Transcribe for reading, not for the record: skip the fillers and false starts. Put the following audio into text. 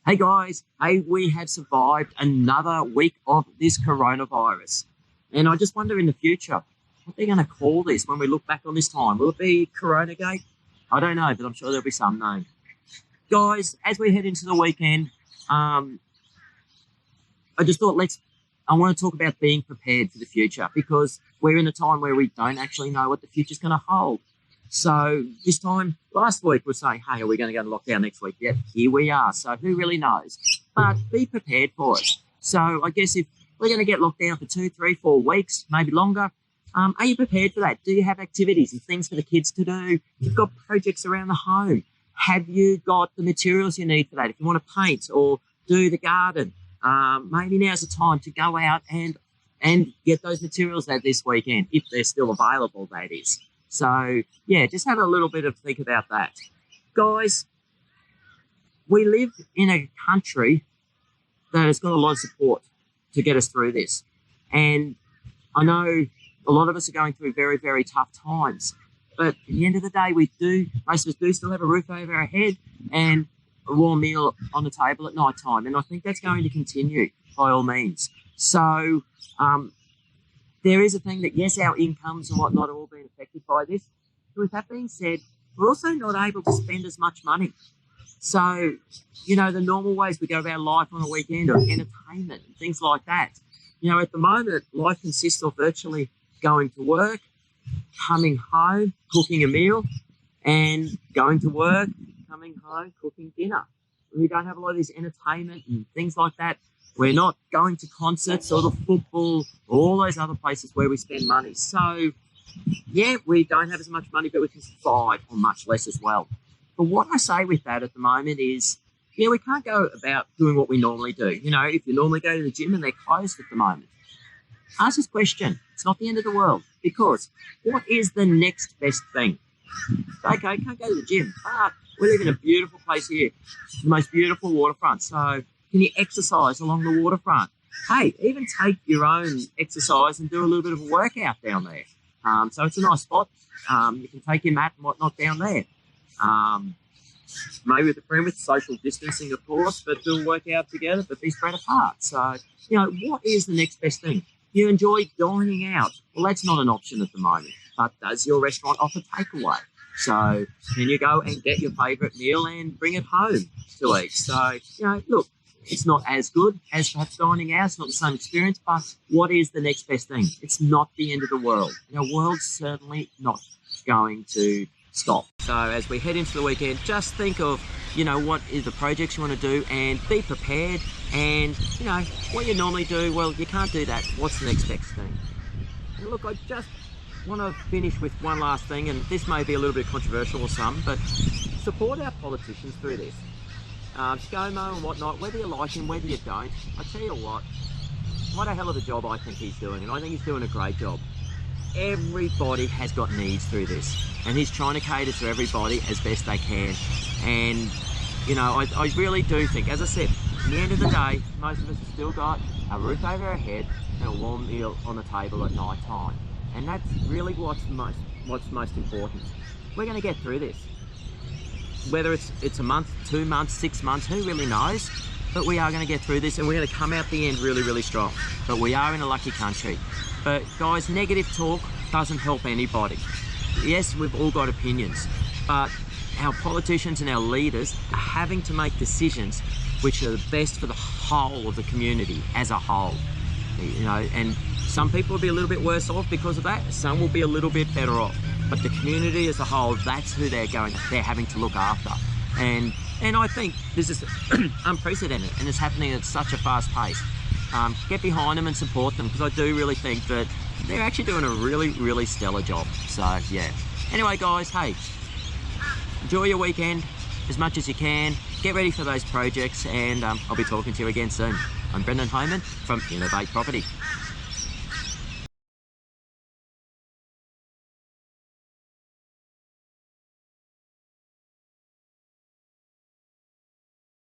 Hey guys, hey, we have survived another week of this coronavirus. And I just wonder in the future, what they're going to call this when we look back on this time. Will it be Coronagate? I don't know, but I'm sure there'll be some name. Guys, as we head into the weekend, I just thought I want to talk about being prepared for the future because we're in a time where we don't actually know what the future's going to hold. So this time, last week, we're saying, hey, are we going to go into lockdown next week? Yep, here we are. So who really knows? But be prepared for it. So I guess if we're going to get locked down for 2, 3, 4 weeks, maybe longer, are you prepared for that? Do you have activities and things for the kids to do? You've got projects around the home. Have you got the materials you need for that? If you want to paint or do the garden, maybe now's the time to go out and get those materials out this weekend, if they're still available, that is. So, yeah, just have a little bit of think about that. Guys, we live in a country that has got a lot of support to get us through this. And I know a lot of us are going through very, very tough times. But at the end of the day, most of us do still have a roof over our head and a warm meal on the table at night time. And I think that's going to continue by all means. So, there is a thing that, yes, our incomes and whatnot are all being affected by this. But with that being said, we're also not able to spend as much money. So, the normal ways we go about life on a weekend or entertainment and things like that. At the moment, life consists of virtually going to work, coming home, cooking a meal, and going to work, coming home, cooking dinner. We don't have a lot of this entertainment and things like that. We're not going to concerts or the football or all those other places where we spend money. So, yeah, we don't have as much money, but we can survive on much less as well. But what I say with that at the moment is, we can't go about doing what we normally do. If you normally go to the gym and they're closed at the moment, ask this question. It's not the end of the world, because what is the next best thing? Okay, can't go to the gym, but we live in a beautiful place here, the most beautiful waterfront. So can you exercise along the waterfront? Hey, even take your own exercise and do a little bit of a workout down there. So it's a nice spot. You can take your mat and whatnot down there. Maybe with a friend, with social distancing, of course, but do a workout together, but be spread apart. So, what is the next best thing? You enjoy dining out. Well, that's not an option at the moment. But does your restaurant offer takeaway? So can you go and get your favourite meal and bring it home to eat? So, look, it's not as good as perhaps dining out. It's not the same experience, but what is the next best thing? It's not the end of the world. And our world's certainly not going to stop. So as we head into the weekend, just think of, what is the projects you want to do and be prepared. And, what you normally do, well, you can't do that. What's the next best thing? And look, I just want to finish with one last thing, and this may be a little bit controversial or some, but support our politicians through this. ScoMo and whatnot, whether you like him, whether you don't, I tell you what a hell of a job I think he's doing, and I think he's doing a great job. Everybody has got needs through this, and he's trying to cater to everybody as best they can. And, I really do think, as I said, at the end of the day, most of us have still got a roof over our head and a warm meal on the table at night time. And that's really what's most important. We're going to get through this. Whether it's a month, 2 months, 6 months, who really knows? But we are going to get through this, and we're going to come out the end really, really strong. But we are in a lucky country. But guys, negative talk doesn't help anybody. Yes, we've all got opinions, but our politicians and our leaders are having to make decisions which are the best for the whole of the community as a whole. And some people will be a little bit worse off because of that. Some will be a little bit better off. But the community as a whole, that's who they're having to look after. And I think this is unprecedented, and it's happening at such a fast pace. Get behind them and support them, because I do really think that they're actually doing a really, really stellar job. So, yeah. Anyway, guys, hey, enjoy your weekend as much as you can. Get ready for those projects, and I'll be talking to you again soon. I'm Brendan Homan from Innovate Property.